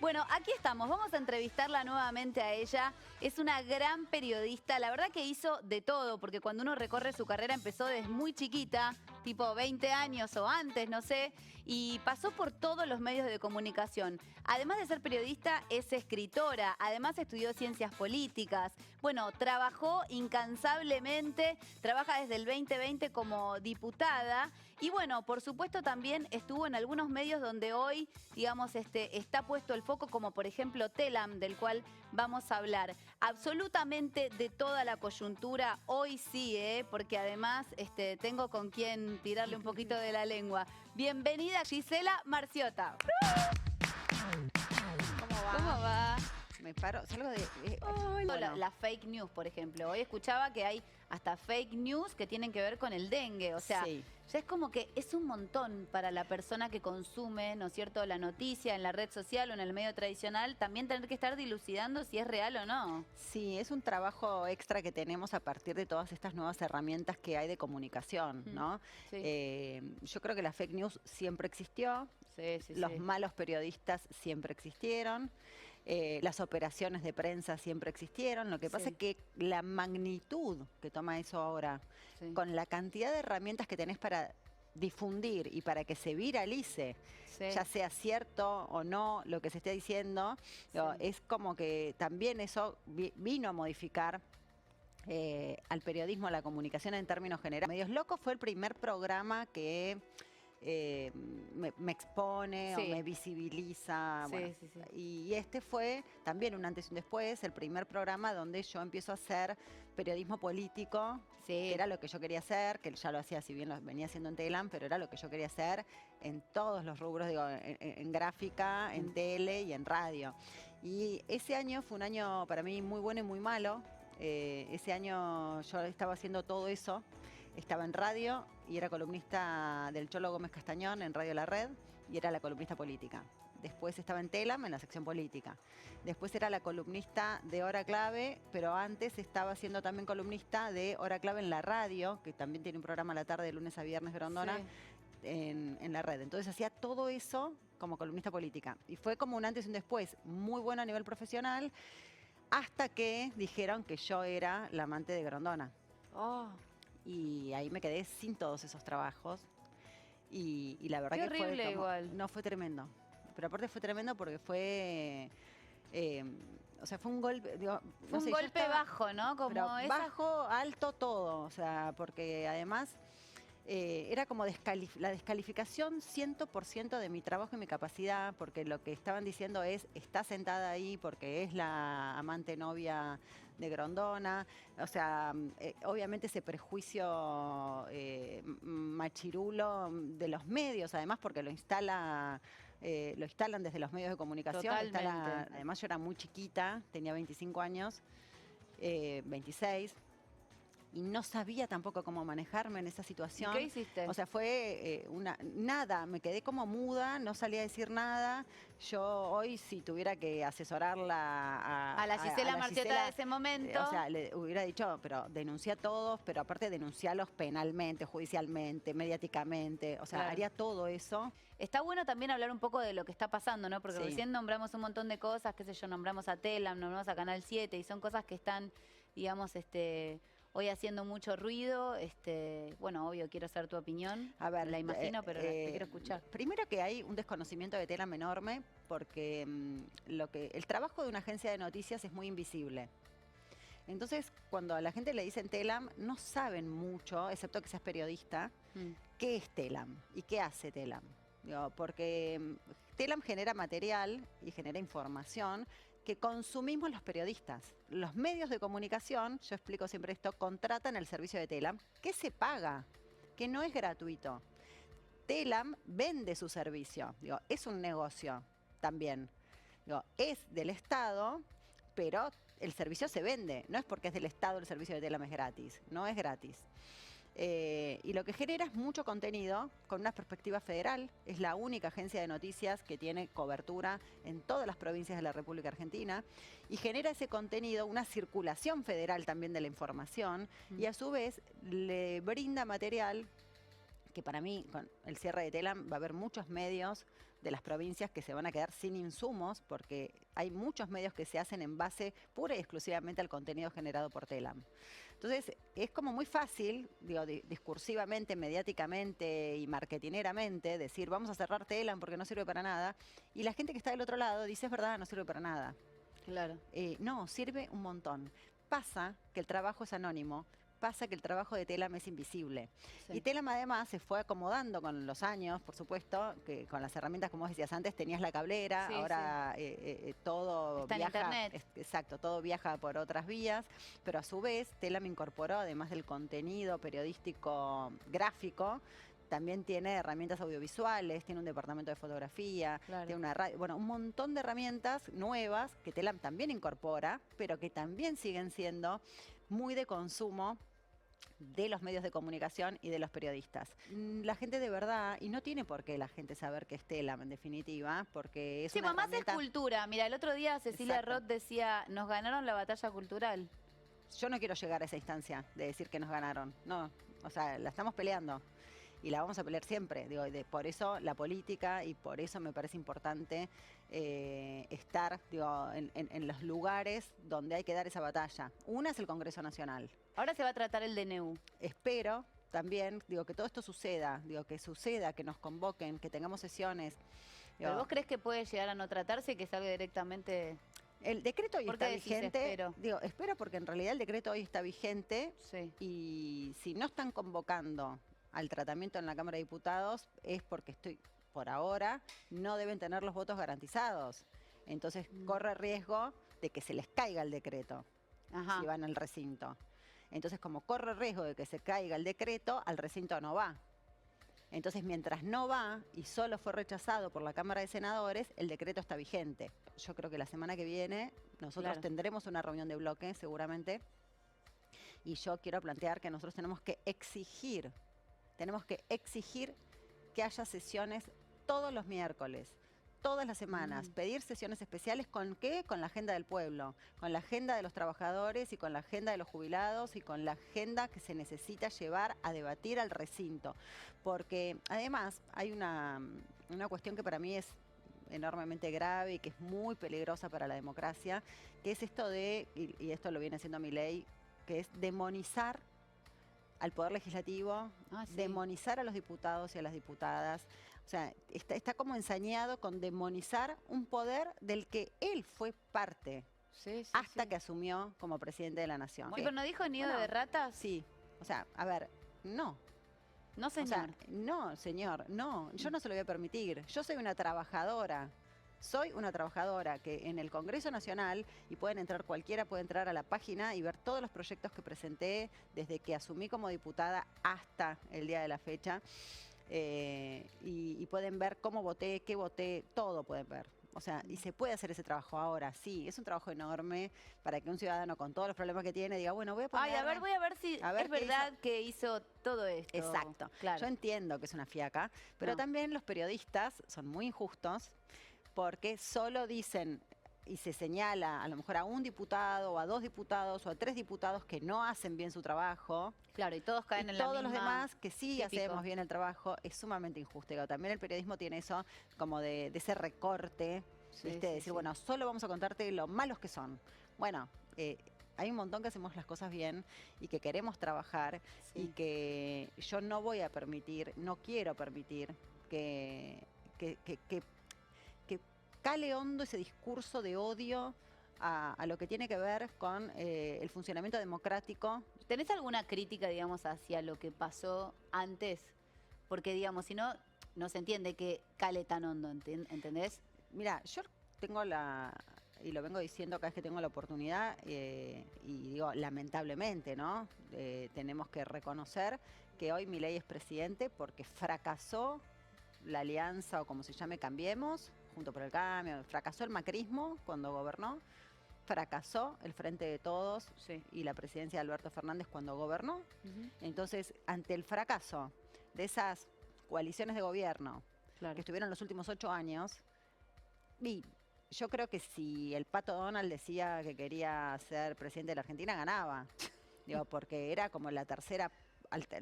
Bueno, aquí estamos, vamos a entrevistarla nuevamente a ella. Es una gran periodista, la verdad que hizo de todo, porque cuando uno recorre su carrera empezó desde muy chiquita, tipo 20 años o antes, no sé, y pasó por todos los medios de comunicación. Además de ser periodista, es escritora, además estudió ciencias políticas. Bueno, trabajó incansablemente, trabaja desde el 2020 como diputada y bueno, por supuesto también estuvo en algunos medios donde hoy, digamos, está puesto el foco, como por ejemplo Telam, del cual vamos a hablar. Absolutamente de toda la coyuntura, hoy sí, porque además tengo con quien tirarle un poquito de la lengua. Bienvenida Gisela Marciota. ¿Cómo va? ¿Cómo va? Me paro, salgo de... Bueno. La fake news, por ejemplo. Hoy escuchaba que hay hasta fake news que tienen que ver con el dengue. O sea, sí. ya es como que es un montón para la persona que consume, ¿no es cierto?, la noticia en la red social o en el medio tradicional, también tener que estar dilucidando si es real o no. Sí, es un trabajo extra que tenemos a partir de todas estas nuevas herramientas que hay de comunicación, ¿no? Sí. Yo creo que la fake news siempre existió. Sí, Los malos periodistas siempre existieron. Las operaciones de prensa siempre existieron. Lo que pasa es que la magnitud que toma eso ahora, con la cantidad de herramientas que tenés para difundir y para que se viralice, ya sea cierto o no lo que se esté diciendo, es como que también eso vino a modificar al periodismo, a la comunicación en términos generales. Medios Locos fue el primer programa que me expone o me visibiliza. Y este fue también un antes y un después, el primer programa donde yo empiezo a hacer periodismo político, que era lo que yo quería hacer, que ya lo hacía, si bien lo venía haciendo en Telam, pero era lo que yo quería hacer en todos los rubros, digo, en gráfica, en tele y en radio. Y ese año fue un año para mí muy bueno y muy malo. Ese año yo estaba haciendo todo eso. Estaba en radio y era columnista del Cholo Gómez Castañón en Radio La Red y era la columnista política. Después estaba en Telam en la sección política. Después era la columnista de Hora Clave, pero antes estaba siendo también columnista de Hora Clave en la radio, que también tiene un programa a la tarde de lunes a viernes, Grondona, en la red. Entonces hacía todo eso como columnista política. Y fue como un antes y un después, muy bueno a nivel profesional, hasta que dijeron que yo era la amante de Grondona. Y ahí me quedé sin todos esos trabajos. Y la verdad que horrible, fue como, igual. No, fue tremendo. Pero aparte fue tremendo porque fue... o sea, fue un golpe... Digo, fue un golpe bajo, ¿no? Como bajo, alto, todo. O sea, porque además... era como la descalificación 100% de mi trabajo y mi capacidad, porque lo que estaban diciendo es, está sentada ahí porque es la amante novia de Grondona. O sea, obviamente ese prejuicio machirulo de los medios, además porque lo instalan desde los medios de comunicación. Además yo era muy chiquita, tenía 25 años, 26. Y no sabía tampoco cómo manejarme en esa situación. ¿Y qué hiciste? O sea, fue nada, me quedé como muda, no salía a decir nada. Yo hoy, si tuviera que asesorarla a la Gisela Marciota de ese momento. O sea, le hubiera dicho, pero denuncia a todos, pero aparte denuncialos penalmente, judicialmente, mediáticamente. O sea, haría todo eso. Está bueno también hablar un poco de lo que está pasando, ¿no? Porque recién nombramos un montón de cosas, qué sé yo, nombramos a Telam, nombramos a Canal 7, y son cosas que están, digamos, hoy haciendo mucho ruido. Bueno, obvio, quiero saber tu opinión. A ver, la imagino, pero te quiero escuchar. Primero que hay un desconocimiento de Telam enorme, porque el trabajo de una agencia de noticias es muy invisible. Entonces, cuando a la gente le dicen Telam, no saben mucho, excepto que seas periodista, qué es Telam y qué hace Telam. Porque Telam genera material y genera información que consumimos los periodistas. Los medios de comunicación, yo explico siempre esto, contratan el servicio de Telam, que se paga, que no es gratuito. Telam vende su servicio, es un negocio también. Es del Estado, pero el servicio se vende. No es porque es del Estado el servicio de Telam es gratis, no es gratis. Y lo que genera es mucho contenido con una perspectiva federal. Es la única agencia de noticias que tiene cobertura en todas las provincias de la República Argentina y genera ese contenido, una circulación federal también de la información y a su vez le brinda material que para mí, con el cierre de Telam, va a haber muchos medios de las provincias que se van a quedar sin insumos porque hay muchos medios que se hacen en base pura y exclusivamente al contenido generado por Telam. Entonces, es como muy fácil, digo, discursivamente, mediáticamente y marketineramente, decir vamos a cerrar Telam porque no sirve para nada. Y la gente que está del otro lado dice, es verdad, no sirve para nada. Claro. No, sirve un montón. Pasa que el trabajo es anónimo, pasa que el trabajo de Telam es invisible. Sí. Y Telam además se fue acomodando con los años, por supuesto, que con las herramientas, como vos decías antes, tenías la cablera, Sí, ahora todo está en viaja, internet. exacto, todo viaja por otras vías, pero a su vez Telam incorporó, además del contenido periodístico gráfico, también tiene herramientas audiovisuales, tiene un departamento de fotografía, Claro. tiene una radio, bueno, un montón de herramientas nuevas que Telam también incorpora, pero que también siguen siendo muy de consumo de los medios de comunicación y de los periodistas. La gente de verdad, y no tiene por qué la gente saber que es Telam en definitiva, porque es Sí, una mamá es herramienta... cultura. Mira, el otro día Cecilia Exacto. Roth decía, nos ganaron la batalla cultural. Yo no quiero llegar a esa instancia de decir que nos ganaron, no, o sea, la estamos peleando. Y la vamos a pelear siempre, digo, por eso la política y por eso me parece importante estar, digo, en los lugares donde hay que dar esa batalla. Una es el Congreso Nacional. Ahora se va a tratar el DNU. Espero también, digo, que todo esto suceda, digo, que suceda, que nos convoquen, que tengamos sesiones. ¿Pero vos crees que puede llegar a no tratarse y que salga directamente? El decreto hoy ¿Por está qué decís vigente. espero? Digo, espero porque en realidad el decreto hoy está vigente Sí. y si no están convocando al tratamiento en la Cámara de Diputados es porque por ahora, no deben tener los votos garantizados. Entonces corre riesgo de que se les caiga el decreto Ajá. si van al recinto. Entonces, como corre riesgo de que se caiga el decreto, al recinto no va. Entonces, mientras no va y solo fue rechazado por la Cámara de Senadores, el decreto está vigente. Yo creo que la semana que viene nosotros tendremos una reunión de bloque, seguramente, y yo quiero plantear que nosotros tenemos que exigir que haya sesiones todos los miércoles, todas las semanas, pedir sesiones especiales ¿con qué? Con la agenda del pueblo, con la agenda de los trabajadores y con la agenda de los jubilados y con la agenda que se necesita llevar a debatir al recinto. Porque además hay una cuestión que para mí es enormemente grave y que es muy peligrosa para la democracia, que es esto de, y esto lo viene haciendo Milei, que es demonizar al Poder Legislativo, demonizar a los diputados y a las diputadas. O sea, está como ensañado con demonizar un poder del que él fue parte hasta que asumió como presidente de la nación. Sí, pero ¿no dijo nido de ratas? Sí, o sea, a ver, no. No, señor. O sea, no, señor, no, yo no se lo voy a permitir. Yo soy una trabajadora. Soy una trabajadora que en el Congreso Nacional, y pueden entrar cualquiera, puede entrar a la página y ver todos los proyectos que presenté desde que asumí como diputada hasta el día de la fecha, y pueden ver cómo voté, qué voté, todo pueden ver. O sea, y se puede hacer ese trabajo ahora, sí, es un trabajo enorme para que un ciudadano con todos los problemas que tiene diga, bueno, voy a poner... Ay, voy a ver si es verdad que hizo todo esto. Exacto. Claro. Yo entiendo que es una fiaca, pero también los periodistas son muy injustos porque solo dicen y se señala a lo mejor a un diputado o a 2 diputados o a 3 diputados que no hacen bien su trabajo. Claro, y todos caen en la misma. Todos los demás que sí hacemos bien el trabajo, es sumamente injusto. También el periodismo tiene eso como de ese recorte, ¿viste? De decir, bueno, solo vamos a contarte lo malos que son. Bueno, hay un montón que hacemos las cosas bien y que queremos trabajar y que yo no voy a permitir, no quiero permitir que cale hondo ese discurso de odio a lo que tiene que ver con el funcionamiento democrático. ¿Tenés alguna crítica, digamos, hacia lo que pasó antes? Porque, digamos, si no, no se entiende que cale tan hondo, ¿entendés? Mira, yo tengo y lo vengo diciendo cada vez que tengo la oportunidad, y digo, lamentablemente, ¿no? Tenemos que reconocer que hoy Milei es presidente porque fracasó la alianza, o como se llame, Cambiemos, Junto por el Cambio, fracasó el macrismo cuando gobernó, fracasó el Frente de Todos y la presidencia de Alberto Fernández cuando gobernó. Entonces, ante el fracaso de esas coaliciones de gobierno que estuvieron los últimos 8 años, y yo creo que si el Pato Donald decía que quería ser presidente de la Argentina, ganaba. Digo, porque era como la tercera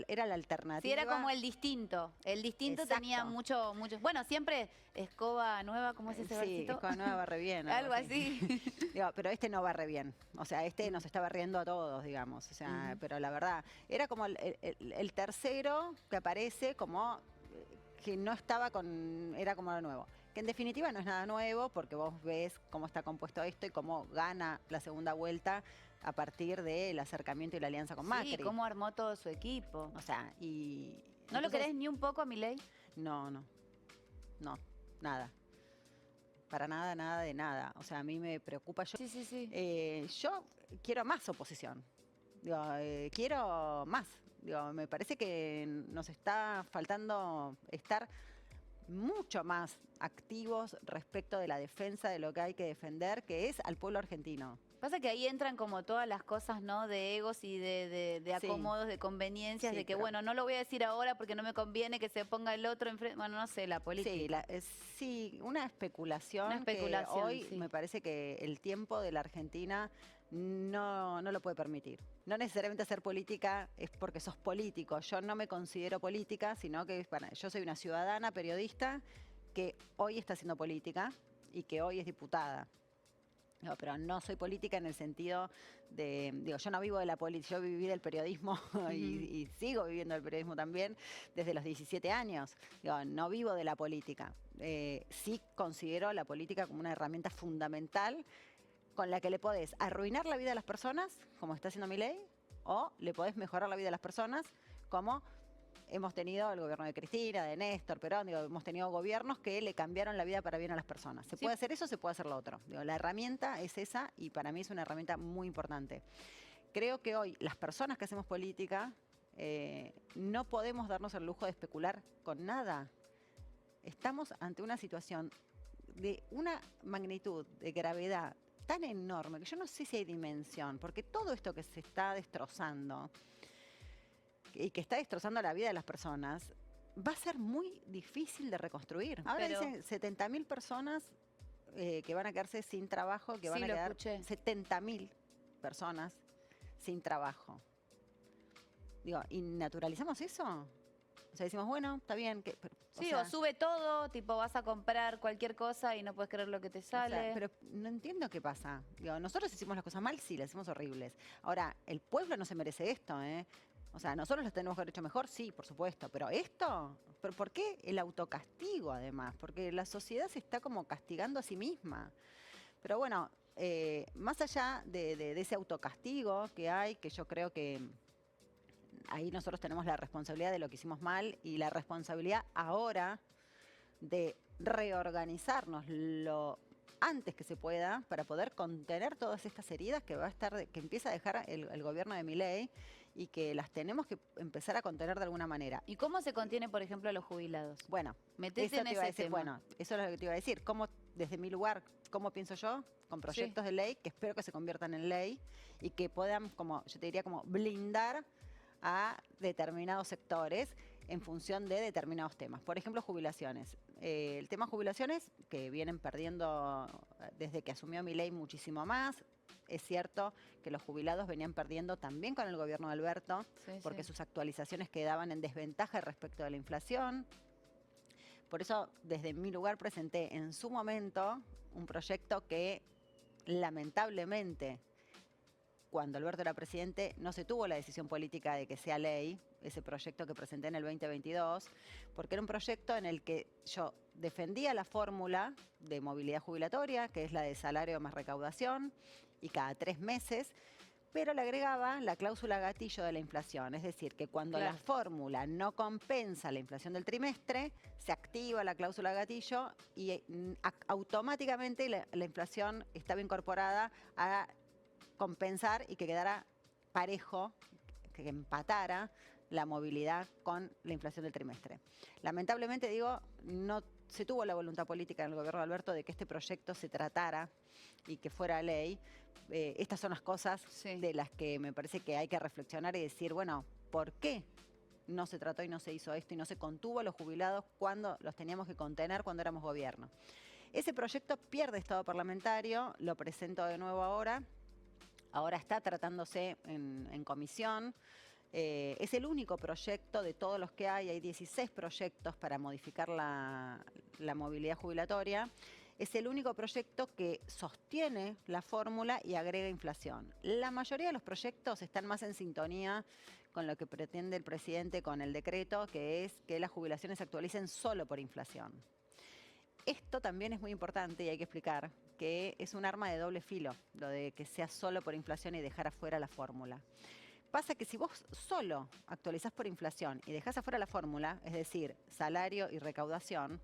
era la alternativa. Sí, era como el distinto. El distinto Exacto. tenía mucho. Bueno, siempre escoba nueva, ¿cómo es ese Sí, versito? escoba nueva barre bien. Algo así. Digo, pero este no barre bien. O sea, este nos está barriendo a todos, digamos. O sea, pero la verdad, era como el tercero que aparece como que no estaba era como lo nuevo. Que en definitiva no es nada nuevo porque vos ves cómo está compuesto esto y cómo gana la segunda vuelta a partir del acercamiento y la alianza con Macri. Sí, cómo armó todo su equipo. O sea, y... ¿No lo entonces, querés ni un poco a Milei? No, nada. Para nada, nada de nada. O sea, a mí me preocupa. Yo quiero más oposición. Digo, quiero más. Digo, me parece que nos está faltando estar mucho más activos respecto de la defensa de lo que hay que defender, que es al pueblo argentino. Pasa que ahí entran como todas las cosas, ¿no? De egos y de acomodos, de conveniencias, de que, bueno, no lo voy a decir ahora porque no me conviene que se ponga el otro enfrente. Bueno, no sé, la política. Sí, una especulación que hoy me parece que el tiempo de la Argentina no lo puede permitir. No necesariamente hacer política es porque sos político. Yo no me considero política, sino que yo soy una ciudadana periodista que hoy está haciendo política y que hoy es diputada. No, pero no soy política en el sentido de, yo no vivo de la política, yo viví del periodismo y sigo viviendo del periodismo también desde los 17 años. No vivo de la política. Sí considero la política como una herramienta fundamental con la que le podés arruinar la vida a las personas, como está haciendo Milei, o le podés mejorar la vida a las personas, como hemos tenido el gobierno de Cristina, de Néstor, Perón, hemos tenido gobiernos que le cambiaron la vida para bien a las personas. Se puede hacer eso, se puede hacer lo otro. La herramienta es esa y para mí es una herramienta muy importante. Creo que hoy las personas que hacemos política no podemos darnos el lujo de especular con nada. Estamos ante una situación de una magnitud, de gravedad tan enorme que yo no sé si hay dimensión, porque todo esto que se está destrozando y que está destrozando la vida de las personas, va a ser muy difícil de reconstruir. Ahora dicen 70.000 personas que van a quedarse sin trabajo, que van a quedar 70.000 personas sin trabajo. ¿Y naturalizamos eso? O sea, decimos, bueno, está bien. O sube todo, tipo vas a comprar cualquier cosa y no puedes creer lo que te sale. O sea, pero no entiendo qué pasa. Nosotros hicimos las cosas mal, sí, las hicimos horribles. Ahora, el pueblo no se merece esto, ¿eh? O sea, nosotros lo tenemos que haber hecho mejor, sí, por supuesto, pero esto, ¿pero por qué el autocastigo además? Porque la sociedad se está como castigando a sí misma. Pero bueno, más allá de ese autocastigo que hay, que yo creo que ahí nosotros tenemos la responsabilidad de lo que hicimos mal y la responsabilidad ahora de reorganizarnos lo antes que se pueda para poder contener todas estas heridas que que empieza a dejar el gobierno de Milei y que las tenemos que empezar a contener de alguna manera. ¿Y cómo se contiene, por ejemplo, a los jubilados? Bueno, metete en ese tema. Bueno, eso es lo que te iba a decir. Desde mi lugar, ¿cómo pienso yo? Con proyectos de ley que espero que se conviertan en ley y que puedan, como yo te diría, como blindar a determinados sectores en función de determinados temas. Por ejemplo, jubilaciones. El tema jubilaciones, que vienen perdiendo desde que asumió Milei muchísimo más. Es cierto que los jubilados venían perdiendo también con el gobierno de Alberto, porque sus actualizaciones quedaban en desventaja respecto de la inflación. Por eso, desde mi lugar, presenté en su momento un proyecto que, lamentablemente, cuando Alberto era presidente, no se tuvo la decisión política de que sea ley, ese proyecto que presenté en el 2022, porque era un proyecto en el que yo defendía la fórmula de movilidad jubilatoria, que es la de salario más recaudación, y cada 3 meses, pero le agregaba la cláusula gatillo de la inflación, es decir, que cuando la fórmula no compensa la inflación del trimestre, se activa la cláusula gatillo y automáticamente la inflación estaba incorporada a compensar y que quedara parejo, que empatara la movilidad con la inflación del trimestre. Lamentablemente, no se tuvo la voluntad política en el gobierno de Alberto de que este proyecto se tratara y que fuera ley. Estas son las cosas de las que me parece que hay que reflexionar y decir, bueno, ¿por qué no se trató y no se hizo esto y no se contuvo a los jubilados cuando los teníamos que contener cuando éramos gobierno? Ese proyecto pierde estado parlamentario, lo presento de nuevo ahora. Ahora está tratándose en comisión. Es el único proyecto de todos los que hay 16 proyectos para modificar la movilidad jubilatoria. Es el único proyecto que sostiene la fórmula y agrega inflación. La mayoría de los proyectos están más en sintonía con lo que pretende el presidente con el decreto, que es que las jubilaciones se actualicen solo por inflación. Esto también es muy importante y hay que explicar que es un arma de doble filo, lo de que sea solo por inflación y dejar afuera la fórmula. Pasa que si vos solo actualizás por inflación y dejás afuera la fórmula, es decir, salario y recaudación,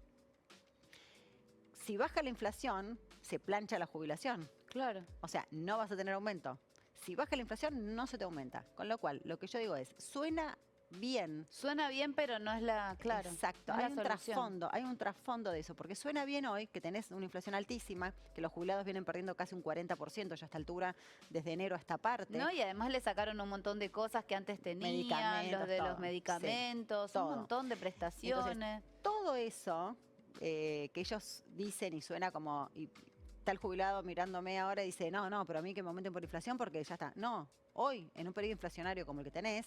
si baja la inflación, se plancha la jubilación. Claro. O sea, no vas a tener aumento. Si baja la inflación, no se te aumenta. Con lo cual, lo que yo digo es, suena bien. Suena bien, pero no es la... Claro. Exacto. Hay un trasfondo de eso, porque suena bien hoy que tenés una inflación altísima, que los jubilados vienen perdiendo casi un 40% ya a esta altura, desde enero a esta parte. No, y además le sacaron un montón de cosas que antes tenían, los de los medicamentos, sí, un montón de prestaciones. Entonces, todo eso que ellos dicen y suena como... Está el jubilado mirándome ahora y dice, no, pero a mí que me aumenten por inflación porque ya está. No, hoy, en un periodo inflacionario como el que tenés,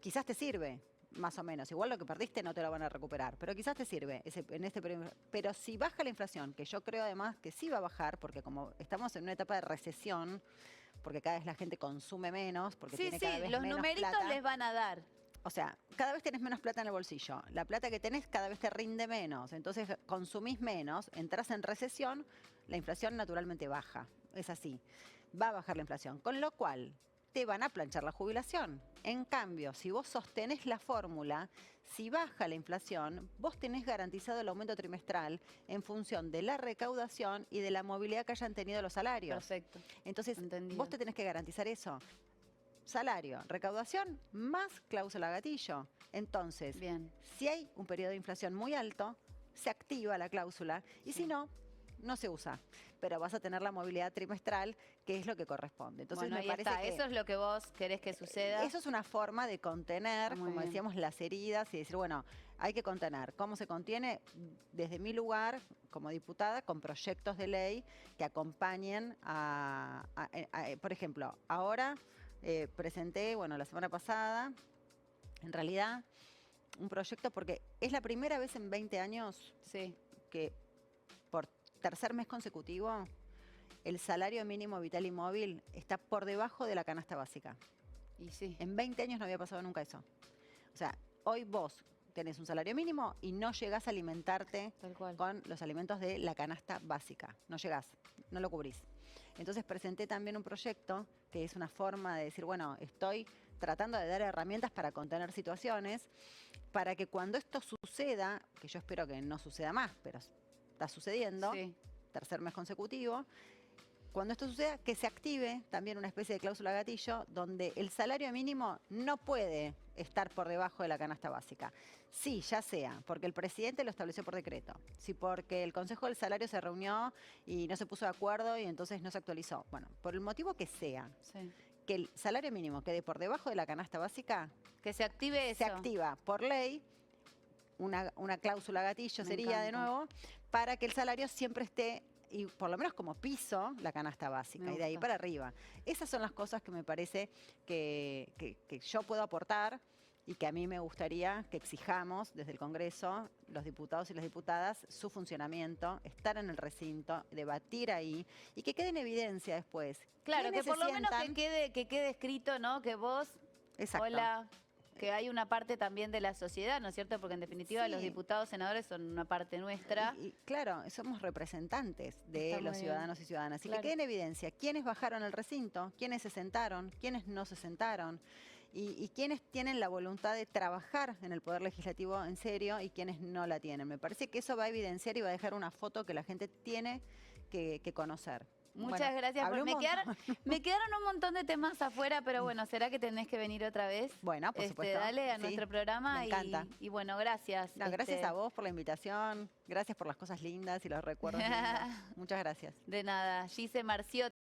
quizás te sirve, más o menos. Igual lo que perdiste no te lo van a recuperar, pero quizás te sirve en este periodo. Pero si baja la inflación, que yo creo además que sí va a bajar, porque como estamos en una etapa de recesión, porque cada vez la gente consume menos, porque tiene cada vez los menos numeritos plata. les van a dar. O sea, cada vez tenés menos plata en el bolsillo. La plata que tenés cada vez te rinde menos. Entonces consumís menos, entras en recesión, la inflación naturalmente baja. Es así. Va a bajar la inflación. Con lo cual, te van a planchar la jubilación. En cambio, si vos sostenés la fórmula, si baja la inflación, vos tenés garantizado el aumento trimestral en función de la recaudación y de la movilidad que hayan tenido los salarios. Perfecto. Entonces, entendido. Vos te tenés que garantizar eso. Salario, recaudación, más cláusula gatillo. Entonces, bien, si hay un periodo de inflación muy alto, se activa la cláusula y si no, no se usa. Pero vas a tener la movilidad trimestral, que es lo que corresponde. Entonces, bueno, me parece que eso es lo que vos querés que suceda. eso es una forma de contener, Muy como bien. decíamos, las heridas y decir, bueno, hay que contener. ¿Cómo se contiene? Desde mi lugar, como diputada, con proyectos de ley que acompañen por ejemplo, ahora presenté, la semana pasada, en realidad, un proyecto porque es la primera vez en 20 años Sí. que por tercer mes consecutivo el salario mínimo vital y móvil está por debajo de la canasta básica. Y sí. En 20 años no había pasado nunca eso. O sea, hoy vos tenés un salario mínimo y no llegás a alimentarte Tal cual. con los alimentos de la canasta básica. No llegás, no lo cubrís. Entonces presenté también un proyecto que es una forma de decir, bueno, estoy tratando de dar herramientas para contener situaciones, para que cuando esto suceda, que yo espero que no suceda más, pero está sucediendo, Sí. tercer mes consecutivo, cuando esto suceda, que se active también una especie de cláusula gatillo donde el salario mínimo no puede estar por debajo de la canasta básica. Sí, ya sea porque el presidente lo estableció por decreto, sí porque el Consejo del Salario se reunió y no se puso de acuerdo y entonces no se actualizó. Bueno, por el motivo que sea, Sí. que el salario mínimo quede por debajo de la canasta básica, Que se active eso. se activa por ley una cláusula gatillo Me sería de encanta. nuevo para que el salario siempre esté y por lo menos como piso la canasta básica Me y de ahí gusta. para arriba. Esas son las cosas que me parece que yo puedo aportar y que a mí me gustaría que exijamos desde el Congreso, los diputados y las diputadas, su funcionamiento, estar en el recinto, debatir ahí y que quede en evidencia después. Claro, que ¿Quiénes por se lo menos sientan? que quede escrito, ¿no? Que vos, Exacto. hola, que hay una parte también de la sociedad, ¿no es cierto? Porque en definitiva Sí. los diputados, senadores son una parte nuestra. Y claro, somos representantes de Está muy los bien. ciudadanos y ciudadanas. Y Claro. que quede en evidencia quiénes bajaron al recinto, quiénes se sentaron, quiénes no se sentaron. Y quiénes tienen la voluntad de trabajar en el Poder Legislativo en serio y quiénes no la tienen. Me parece que eso va a evidenciar y va a dejar una foto que la gente tiene que conocer. Muchas Bueno, gracias. hablé Me un montón. me quedaron un montón de temas afuera, pero bueno, ¿será que tenés que venir otra vez? Bueno, por supuesto. Dale a Sí, nuestro programa me encanta. y bueno, gracias. No, gracias a vos por la invitación, gracias por las cosas lindas y los recuerdos lindos. Muchas gracias. De nada, Gise Marciotti.